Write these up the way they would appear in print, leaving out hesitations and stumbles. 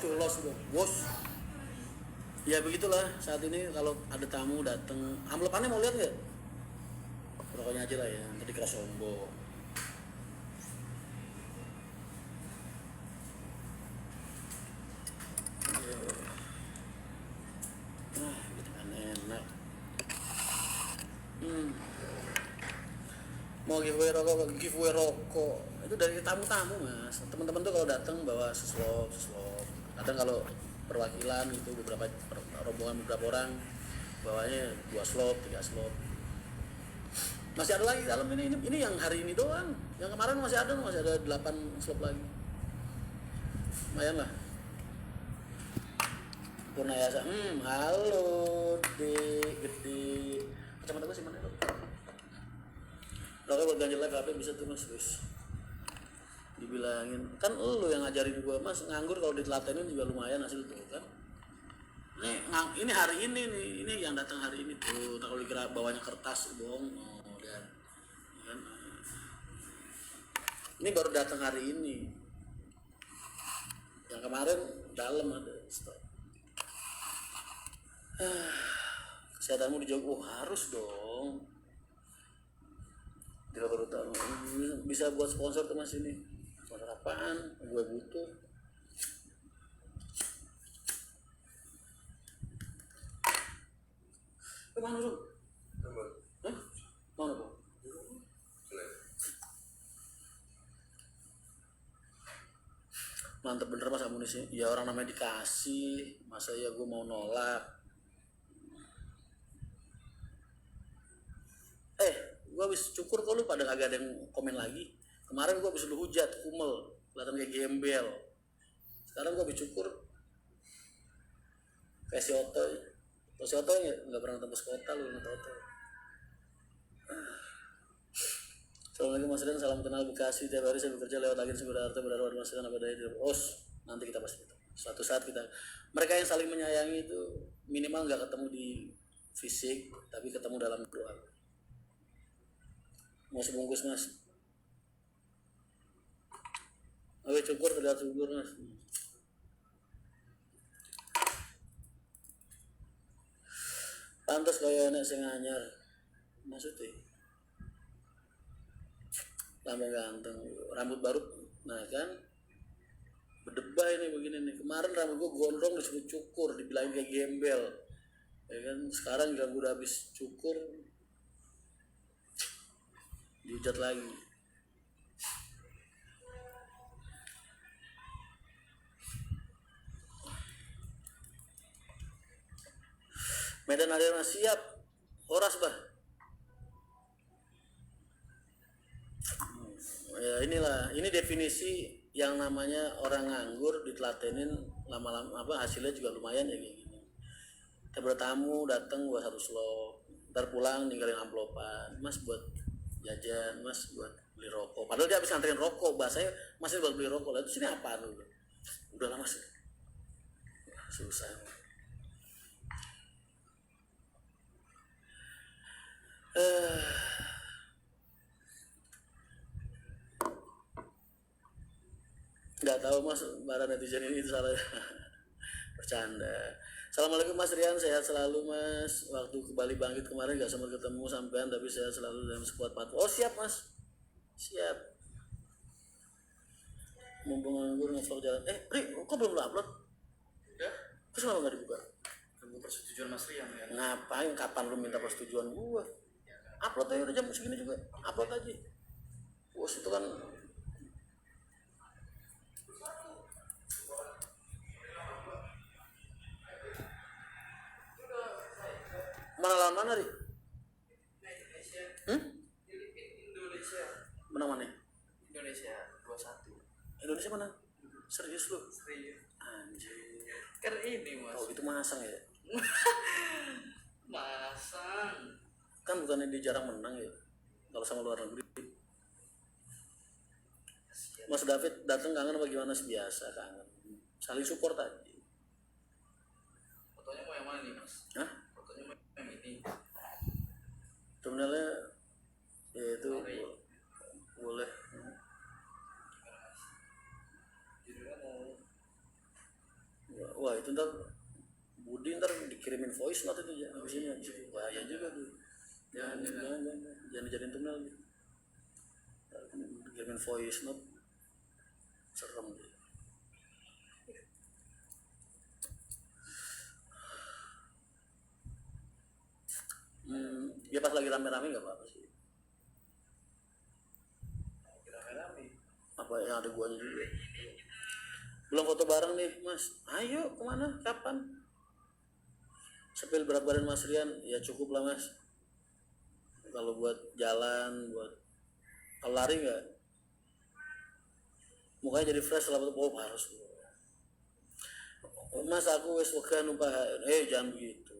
tuh los tuh bos. Ya begitulah saat ini kalau ada tamu datang, amplopannya mau lihat nggak? Rokoknya aja lah ya, nanti dikira sombong. Nah, gitu kan enak. Mau giveaway rokok itu dari tamu-tamu mas. Teman-teman tuh kalau datang bawa seslop. Kadang kalau perwakilan itu beberapa rombongan beberapa orang bawanya 2 slop, 3 slop. Masih ada lagi dalam ini yang hari ini doang. Yang kemarin masih ada 8 slop lagi. Lumayan lah. Purnayasa, halo gede. Kacamata gue sih mana tuh? Rokok buat ganjel live HP bisa tuh mas, guys. Dibilangin kan lu yang ngajarin gue mas, nganggur kalau ditelatenin juga lumayan hasil tuh kan. Ini hari ini nih, ini yang datang hari ini tuh. Kalau dikira bawanya kertas bohong, lihat. Kan? Ini baru datang hari ini. Yang kemarin dalam ada stok. Kesehatanmu dijaga, harus dong. Direktur utama bisa buat sponsor tuh mas ini. Sponsor apaan? Gue butuh. Mana lu? Hah? Mana bu? Mantep bener mas amunisi. Ya orang namanya dikasih, masa ya gue mau nolak. Gue habis cukur kok lu pada kagak ada yang komen lagi. Kemarin gue habis lu hujat, kumel, kelihatan kayak gembel. Sekarang gue habis cukur kayak si Oto. Si Oto ya nggak pernah tembus kota lu sama Oto. Assalamualaikum Mas Rian, salam kenal Bekasi. Tiap hari saya bekerja lewat agen Sumber Harta berharap Mas Rian apa daya di Os. Nanti kita pasti ketemu. Suatu saat kita, mereka yang saling menyayangi itu minimal nggak ketemu di fisik, tapi ketemu dalam doa. Mau sebungkus mas? Oke cukur terlihat subur mas. Pantas kayak anak sing anyar. Maksudnya tambah ganteng, rambut baru, nah kan berdebah ini begini nih. Kemarin rambut gue gondrong disuruh cukur, dibilangin kayak gembel, ya kan. Sekarang juga gue udah habis cukur, dihujat lagi. Medan Ariana siap, horas bah. Ya inilah, ini definisi yang namanya orang nganggur ditelatenin lama-lama apa hasilnya juga lumayan ya kayak gini. Kita bertamu datang buat 1 slop, ntar pulang ninggalin amplopan, mas buat jajan, mas buat beli rokok. Padahal dia habis nganterin rokok, bahasanya masih buat beli rokok lah. Itu sini apaan lu? Udah lah mas, susah. Nggak tahu mas, para netizen ini salah. Bercanda. Assalamualaikum Mas Rian, sehat selalu mas. Waktu ke Bali Bangkit kemarin nggak sempat ketemu sampean, tapi sehat selalu dalam sekuat patuh. Oh siap mas, siap. Mumpung nganggur ngevlog jalan. Ri, kok belum upload? Udah. Terus kenapa nggak dibuka? Tunggu persetujuan Mas Rian ya. Ngapain? Kapan lu minta persetujuan gua? Upload aja udah jam segini juga. Upload aja. Bos itu kan mana lawan mana Ri? Indonesia. Menang mana? Indonesia 2-1. Indonesia mana? Serius lu? Serius. Anjir. Kan ini mas. Oh itu masang ya? Masang. Kan bukannya dia jarang menang ya? Kalau sama luar negeri. Mas David datang kangen apa gimana sih? Biasa kangen. Saling support aja. Fotonya mau yang mana nih mas? Hah? Fotonya mau yang ini. Thumbnailnya ya itu boleh. Judulnya mau wah itu ntar Budi ntar dikirimin voice note itu ya habis ini bahaya juga tuh. Jangan dijadiin thumbnail gitu. Dikirimin voice note serem gitu. Ya pas lagi rame-rame nggak apa-apa sih. Rame-rame. Apa yang ada guanya juga. Belum foto bareng nih mas, ayo kemana, kapan? Sepil berat badan Mas Rian, ya cukup lah mas. Kalau buat jalan, kalau lari nggak, mukanya jadi fresh lah, oh harus. Mas aku wes wega numpak, jangan begitu.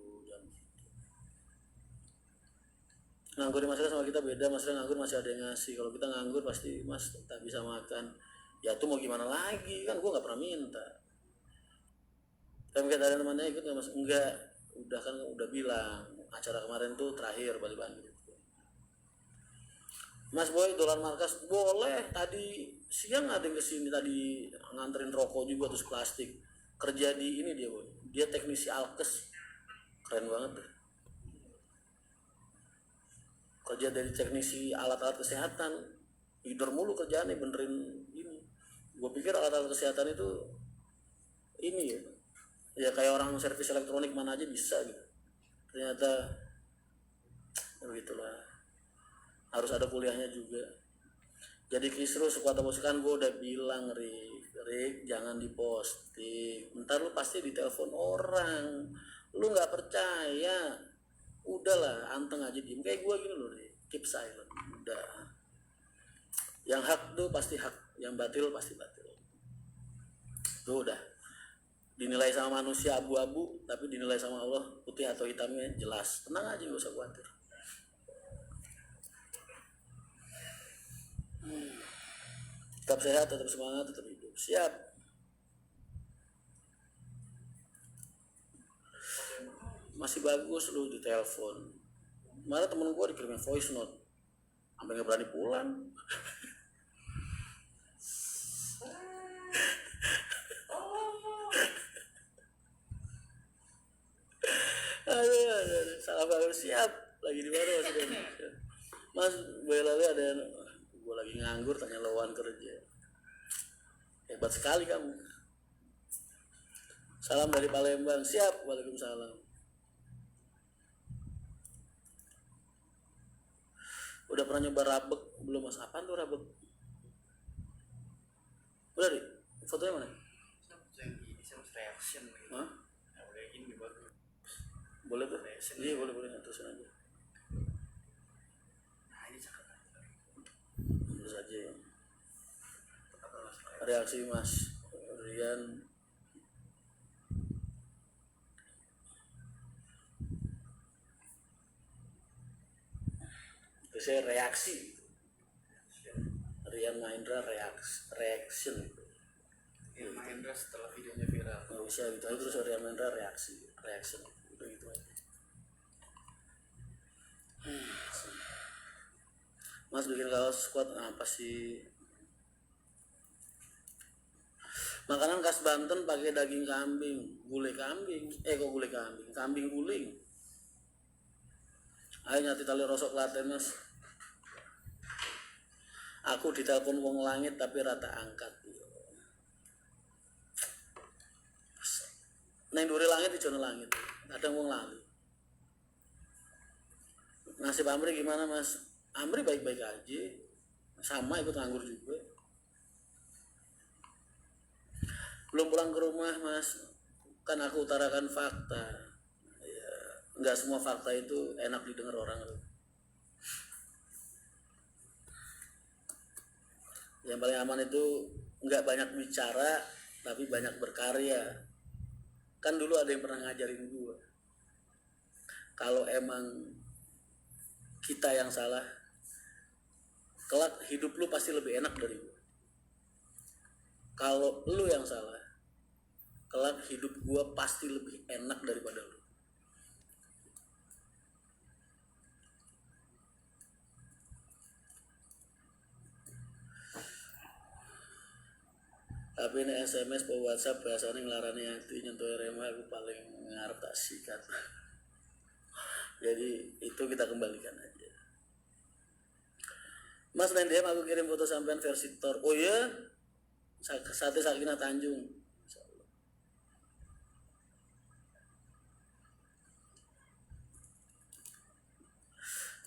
Nganggur Mas Rian sama kita beda, Mas Rian nganggur masih ada yang ngasih, kalau kita nganggur pasti Mas tak bisa makan. Ya tuh mau gimana lagi, kan gue nggak pernah minta. Tapi kita ada temannya ikut nggak mas? Enggak, udah bilang acara kemarin tuh terakhir Bali Bandung. Mas Boy dolar markas boleh. Tadi siang ada yang kesini tadi nganterin rokok juga terus plastik. Kerja di ini dia Boy. Dia teknisi alkes, keren banget deh. Kerja dari teknisi alat-alat kesehatan, leader mulu kerjaannya benerin ini. Gue pikir alat-alat kesehatan itu ini ya kayak orang servis elektronik mana aja bisa gitu. Ternyata begitulah, harus ada kuliahnya juga. Jadi Kisru sekuat apa kan gue udah bilang Rick jangan diposting, ntar lu pasti ditelepon orang, lu nggak percaya, udahlah anteng aja diem kayak gue gini loh Rick, keep silent udah. Yang hak tuh pasti hak, yang batil pasti batil. Tuh udah dinilai sama manusia abu-abu, tapi dinilai sama Allah putih atau hitamnya jelas. Tenang aja, gak usah khawatir. Tetap sehat, tetap semangat, tetap hidup. Siap. Masih bagus lu di telepon. Malah temen gue dikirimin voice note, sampai nggak berani pulang. Aduh, salah banget. Siap. Lagi di mana mas? Boyolali ada, gue lagi nganggur, tanya lowongan kerja. Hebat sekali kamu. Salam dari Palembang. Siap. Waalaikumsalam. Udah pernah nyoba rabek belum mas? Apaan tuh rabek? Udah deh. Fotonya mana? Reaction gitu. Hah? Nah, udah gini bagus. Boleh tuh? Iya boleh terusin aja. Nah ini cakep. Terus aja ya. Reaksi mas Rian. Itu saya reaksi. Rian Mahendra reaction. Yang Mahendra setelah videonya viral. Nggak usah gitu aja, terus Rian Mahendra reaction. Udah gitu aja. Mas bikin kaos squad apa sih? Makanan khas Banten pakai daging kambing, gulai kambing. Kok gulai kambing? Kambing guling. Ayo nyati tali rosok Klaten mas. Aku ditelepon wong langit tapi rata angkat. Neng duri langit di jono langit. Kadang wong lali. Nasib Amri gimana mas? Amri baik-baik aja. Sama ikut nganggur juga. Belum pulang ke rumah mas. Kan aku utarakan fakta. Ya, nggak semua fakta itu enak didengar orang. Yang paling aman itu nggak banyak bicara tapi banyak berkarya. Kan dulu ada yang pernah ngajarin gue, kalau emang kita yang salah, kelak hidup lu pasti lebih enak dari gue. Kalau lu yang salah, kelak hidup gue pasti lebih enak daripada lu. Tapi ini SMS atau WhatsApp biasanya ngelarani hati nyentuh remah aku paling ngarep tak sikat. Jadi itu kita kembalikan aja. Mas main DM aku kirim foto sampean versi Thor. Oh iya, sate Sakinah Tanjung. Insyaallah.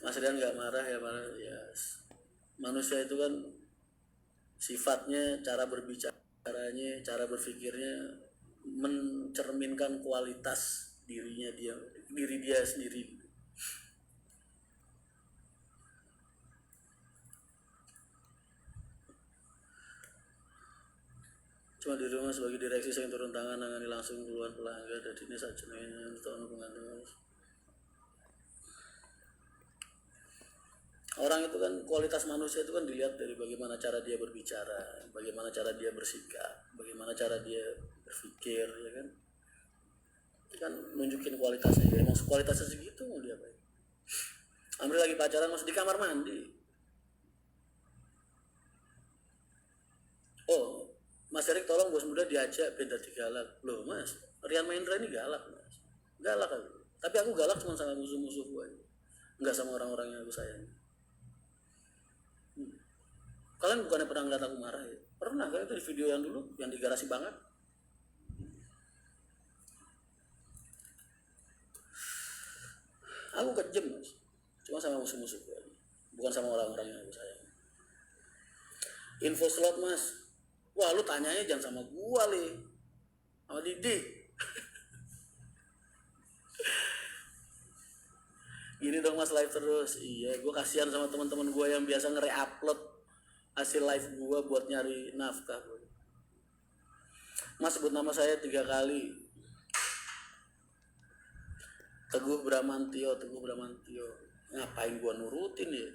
Mas Rian nggak marah ya, marah ya. Manusia itu kan sifatnya, cara berbicaranya, cara berpikirnya mencerminkan kualitas diri dia sendiri. Cuma di rumah sebagai direksi saya turun tangan nangani langsung keluar pelanggan dan ini saja tahun pengantin. Orang itu kan kualitas manusia itu kan dilihat dari bagaimana cara dia berbicara, bagaimana cara dia bersikap, bagaimana cara dia berpikir, ya kan? Itu kan nunjukin kualitasnya. Ya, emang kualitasnya segitu mau dia apa? Amri lagi pacaran masih di kamar mandi. Oh, Mas Erik tolong bos muda diajak beda digalak. Loh Mas, Rian Mahendra ini galak Mas. Galak aku. Tapi aku galak cuma sama musuh-musuh gue. Enggak sama orang-orang yang aku sayang. Kalian bukannya pernah ngeliat aku marah ya? Pernah kan itu di video yang dulu, yang di garasi banget. Aku kejam Mas. Cuma sama musuh-musuh gue. Bukan sama orang-orang yang aku sayang. Info slot Mas. Wah lu tanyanya jangan sama gua li, sama Didi. Gini dong Mas live terus. Iya, gua kasihan sama teman-teman gua yang biasa nge-re-upload hasil live gua buat nyari nafkah. Mas sebut nama saya 3 kali. Teguh Bramantio. Ngapain gua nurutin ya?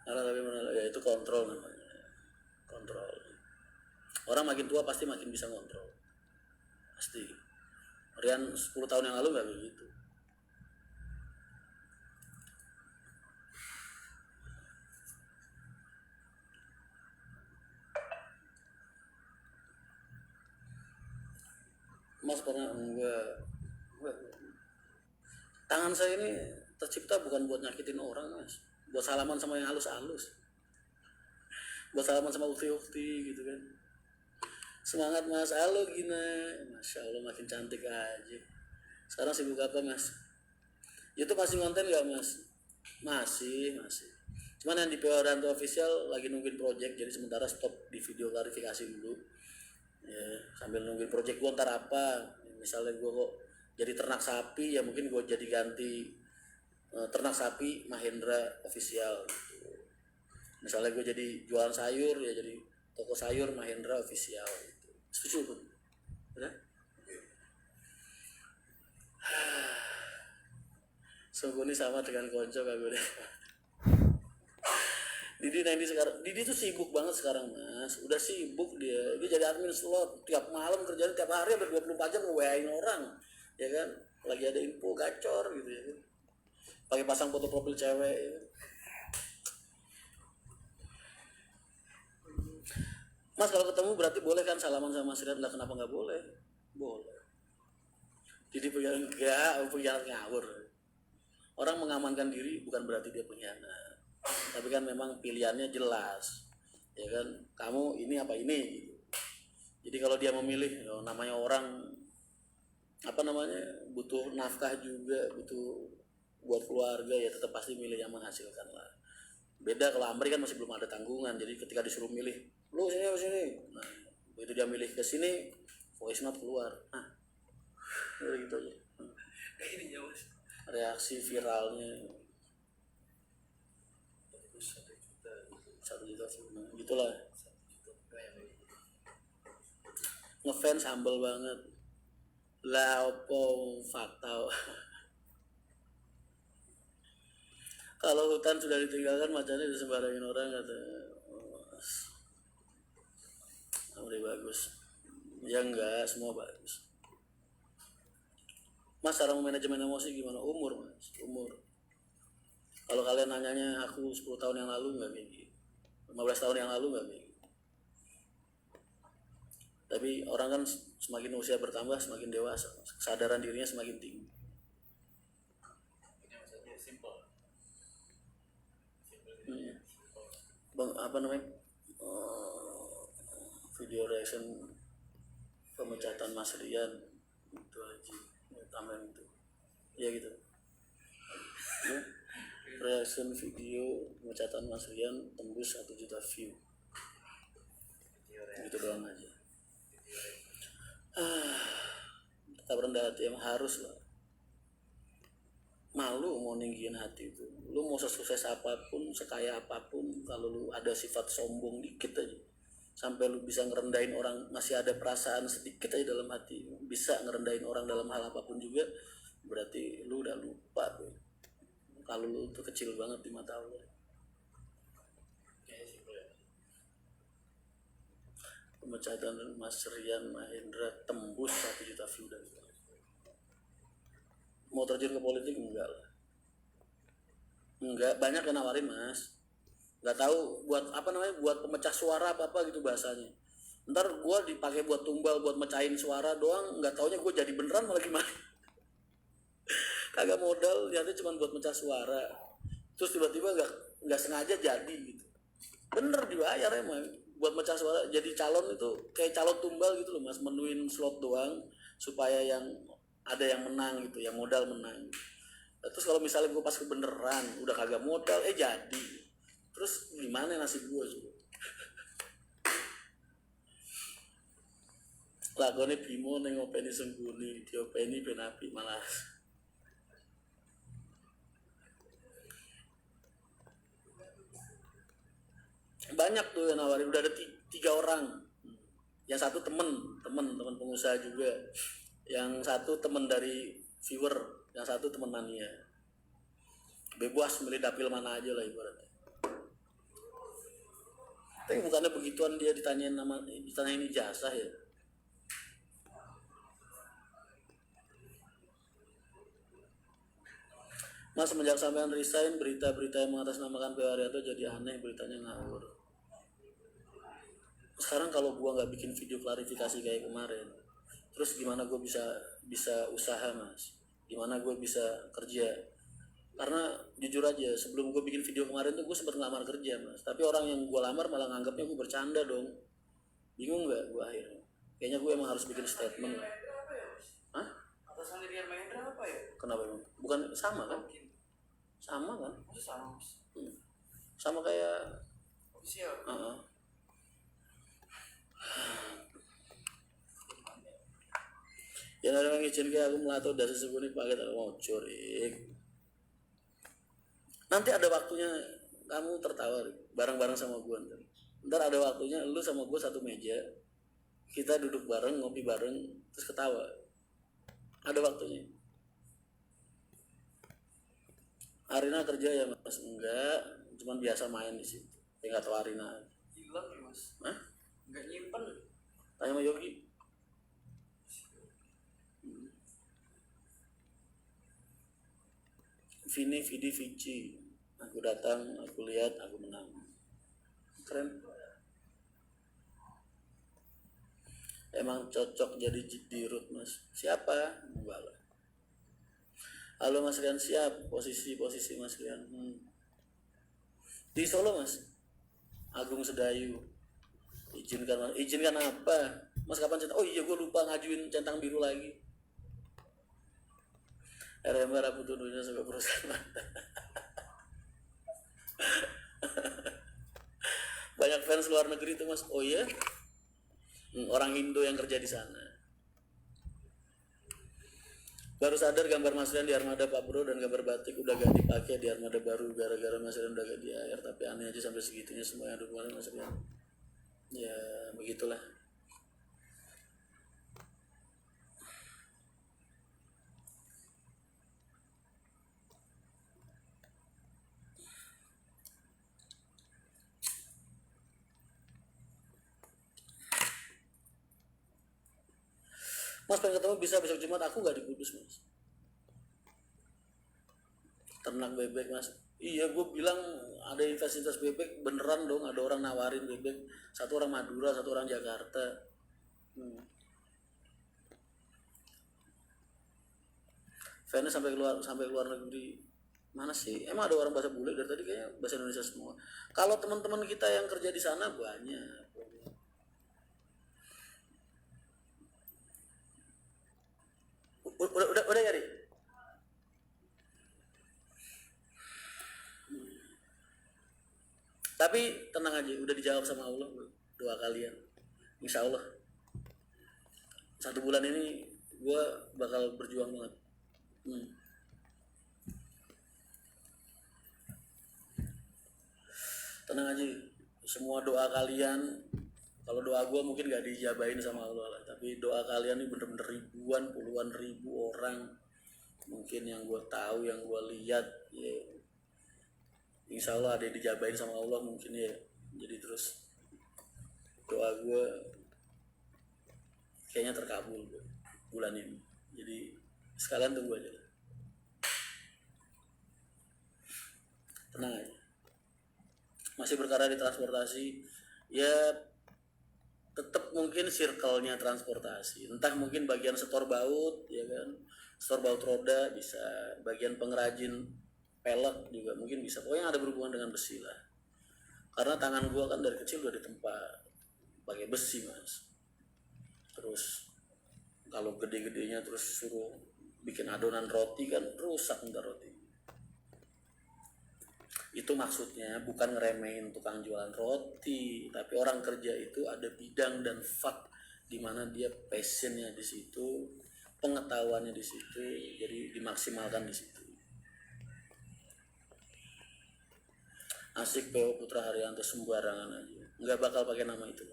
Tapi ya itu kontrol namanya. Kontrol. Orang makin tua pasti makin bisa kontrol. Pasti. Rian 10 tahun yang lalu nggak begitu. Mas pernah enggak. Tangan saya ini tercipta bukan buat nyakitin orang Mas. Buat salaman sama yang halus-halus, buat salaman sama ukti-ukti gitu kan. Semangat Mas, halo Gina, Masya Allah makin cantik aja. Sekarang sibuk apa Mas? YouTube masih konten gak Mas? Masih. Cuman yang di PO Ranto Official lagi nungguin project, jadi sementara stop di video klarifikasi dulu ya, sambil nungguin project gue ntar apa. Misalnya gue kok jadi ternak sapi, ya mungkin gue jadi ganti ternak sapi Mahendra Official gitu. Misalnya gue jadi jualan sayur, ya jadi toko sayur Mahendra Official gitu. Setuju pun benar? Sungguh ini sama dengan konco kak gue deh. Didi tuh sibuk banget sekarang Mas. Udah sibuk dia jadi admin slot. Tiap malam kerjaan, tiap hari hampir 24 jam nge-WA-in orang, ya kan? Lagi ada info gacor gitu ya kan? Pakai pasang foto profil cewek ya. Mas kalau ketemu berarti boleh kan salaman sama Mas Rian? Lah kenapa nggak boleh? Boleh. Jadi pengkhianat ngawur. Orang mengamankan diri bukan berarti dia pengkhianat, tapi kan memang pilihannya jelas, ya kan? Kamu ini apa ini gitu. Jadi kalau dia memilih, namanya orang butuh nafkah juga, butuh buat keluarga, ya tetap pasti milih yang menghasilkan lah. Beda kalau Amri kan masih belum ada tanggungan, jadi ketika disuruh milih, lu sini, nah begitu dia milih ke sini, voice note keluar, nah gitu aja. Reaksi viralnya 1 juta gitulah. Ngefans humble banget lah, opo fakta. Kalau hutan sudah ditinggalkan macannya disembarangin orang kata Amri bagus. Ya enggak, semua bagus. Mas cara manajemen emosi gimana? Umur Mas, umur. Kalau kalian nanyanya aku 10 tahun yang lalu nggak kayak gitu, 15 tahun yang lalu nggak kayak gitu. Tapi orang kan semakin usia bertambah semakin dewasa, kesadaran dirinya semakin tinggi. Ini maksudnya simple. Bang, apa namanya, video reaction pemecatan Mas Rian itu aja, tambahan itu ya gitu ya. Reaction video pemecatan Mas Rian tembus 1 juta view, gitu doang aja. Tetap rendah hati, emang harus lah. Malu mau ninggiin hati itu. Lu mau sukses apapun, sekaya apapun, kalau lu ada sifat sombong dikit aja, sampai lu bisa ngerendahin orang, masih ada perasaan sedikit aja dalam hati, bisa ngerendahin orang dalam hal apapun juga, berarti lu udah lupa tuh kalau lu tuh kecil banget di mata Allah. Kayaknya simple ya. Pemecatan Mas Rian Mahendra tembus 1 juta view dan mau terjun ke politik enggak lah. Enggak, banyak yang nawarin Mas. Nggak tahu buat apa namanya, buat pemecah suara apa gitu bahasanya. Ntar gue dipakai buat tumbal, buat mecahin suara doang, nggak taunya gue jadi beneran malah gimana. Kagak modal, ternyata cuma buat mecah suara. Terus tiba-tiba nggak sengaja jadi gitu. Bener dibayar emang buat mecah suara, jadi calon itu kayak calon tumbal gitu loh Mas, menuin slot doang supaya yang ada yang menang gitu, yang modal menang. Terus kalau misalnya gue pas kebeneran udah kagak modal jadi, terus gimana nasib gue juga. Lakone Bimo neng openi Sengguni, diopeni ben api malah. Banyak tuh yang nawarin, udah ada 3 orang. Yang satu temen pengusaha juga, yang satu temen dari viewer, yang satu temen mania. Bebas milih dapil mana aja lah ibaratnya. Tapi bukannya begituan dia ditanyain ijazah ya. Mas, semenjak sampean resign, berita-berita yang mengatasnamakan P. Haryanto jadi aneh, beritanya ngawur. Sekarang kalau gua nggak bikin video klarifikasi kayak kemarin, terus gimana gue bisa usaha Mas? Gimana gue bisa kerja? Karena jujur aja, sebelum gue bikin video kemarin tuh gue sempat ngelamar kerja Mas, tapi orang yang gue lamar malah nganggapnya gue bercanda dong. Bingung nggak gue akhirnya? Kayaknya gue emang harus bikin statement lah. Hah? Atasan Rian Mahendra apa ya? Kenapa emang? Bukan sama kan? Sama kan? Maksudnya sama Mas? Sama kayak Official. Yang ada yang izin ke aku melatih dari sebelum pakai tak mau corik. Nanti ada waktunya kamu tertawa bareng-bareng sama gue ntar ada waktunya lu sama gue satu meja, kita duduk bareng, ngopi bareng, terus ketawa. Ada waktunya. Arina kerja ya Mas? Enggak, cuman biasa main di situ. Ya nggak tahu Arina. Hilang ya Mas? Hah? Nggak nyimpen. Tanya sama Yogi. Vini, Vidi, Vici. Aku datang, aku lihat, aku menang. Keren. Emang cocok jadi dirut Mas. Siapa? Enggak lah. Halo Mas Rian, siap. Posisi Mas Rian. Di Solo Mas. Agung Sedayu. Izinkan apa? Mas kapan centang? Oh iya, gue lupa ngajuin centang biru lagi. RM aku tuduhnya sampai perusahaan. Banyak fans luar negeri tuh Mas. Oh iya? Orang Indo yang kerja di sana. Baru sadar gambar Mas Rian di armada Pak Bro dan gambar batik udah gak dipakai di armada baru gara-gara Mas Rian udah gak di air. Tapi aneh aja sampai segitunya semua yang dukungan Mas Rian. Ya begitulah. Mas pengen ketemu bisa besok Jumat, aku gak di Kudus Mas. Ternak bebek Mas. Iya, gue bilang ada fasilitas bebek beneran dong, ada orang nawarin bebek, satu orang Madura, satu orang Jakarta. Fansnya sampai keluar negeri. Mana sih? Emang ada orang bahasa bule dari tadi kayaknya bahasa Indonesia semua. Kalau teman-teman kita yang kerja di sana banyak. Udah ya, Ri? Tapi tenang aja, udah dijawab sama Allah doa kalian. Insya Allah 1 bulan ini gue bakal berjuang banget. Tenang aja, semua doa kalian, kalau doa gue mungkin gak dijabain sama Allah lah, tapi doa kalian ini bener-bener ribuan, puluhan ribu orang mungkin yang gue tahu, yang gue lihat, ya insya Allah ada yang dijabain sama Allah mungkin ya. Jadi terus doa gue kayaknya terkabul bulan ini, jadi sekalian tunggu aja, tenang aja. Masih berkarya di transportasi, ya tetap mungkin circle-nya transportasi, entah mungkin bagian setor baut, ya kan, setor baut roda bisa, bagian pengrajin pelek juga mungkin bisa, pokoknya ada berhubungan dengan besi lah. Karena tangan gua kan dari kecil udah ditempa pakai besi, Mas. Terus kalau gede-gedenya terus suruh bikin adonan roti kan rusak ntar roti. Itu maksudnya bukan ngeremehin tukang jualan roti, tapi orang kerja itu ada bidang dan fak di mana dia passionnya di situ, pengetahuannya di situ, jadi dimaksimalkan di situ. Asik PO Putra Haryanto sembarangan aja, nggak bakal pakai nama itu,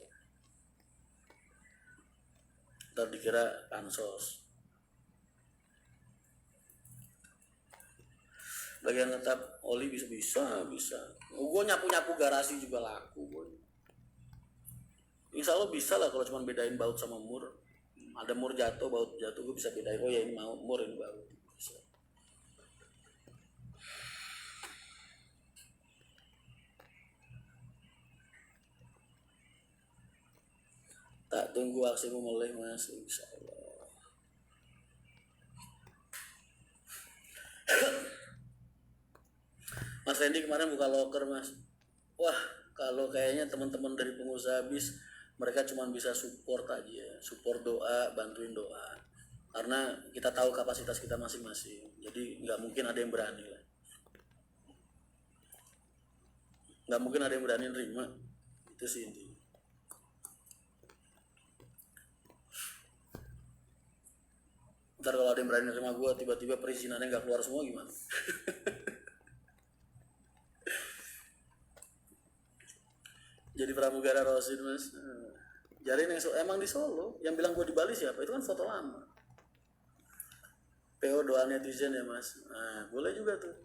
ntar dikira pansos. Bagian tetap oli bisa. Gue nyapu garasi juga laku gue. Insya Allah bisa lah kalau cuma bedain baut sama mur. Ada mur jatuh, baut jatuh, gue bisa bedain. Oh ya ini mau mur, ini baut. Bisa. Tak tunggu aksimu mulai, Mas, insya Allah. Mas Randy kemarin buka loker, Mas. Wah, kalau kayaknya teman-teman dari pengusaha bis, mereka cuma bisa support aja, support doa, bantuin doa. Karena kita tahu kapasitas kita masing-masing, jadi nggak mungkin ada yang berani lah. Nggak mungkin ada yang berani nerima, itu sih intinya. Ntar kalau ada yang berani nerima gue, tiba-tiba perizinannya nggak keluar semua gimana? Jadi pramugara Rosin, Mas. Jarin yang emang di Solo, yang bilang gue di Bali siapa? Itu kan foto lama. PO doa netizen ya, Mas. Nah, boleh juga tuh.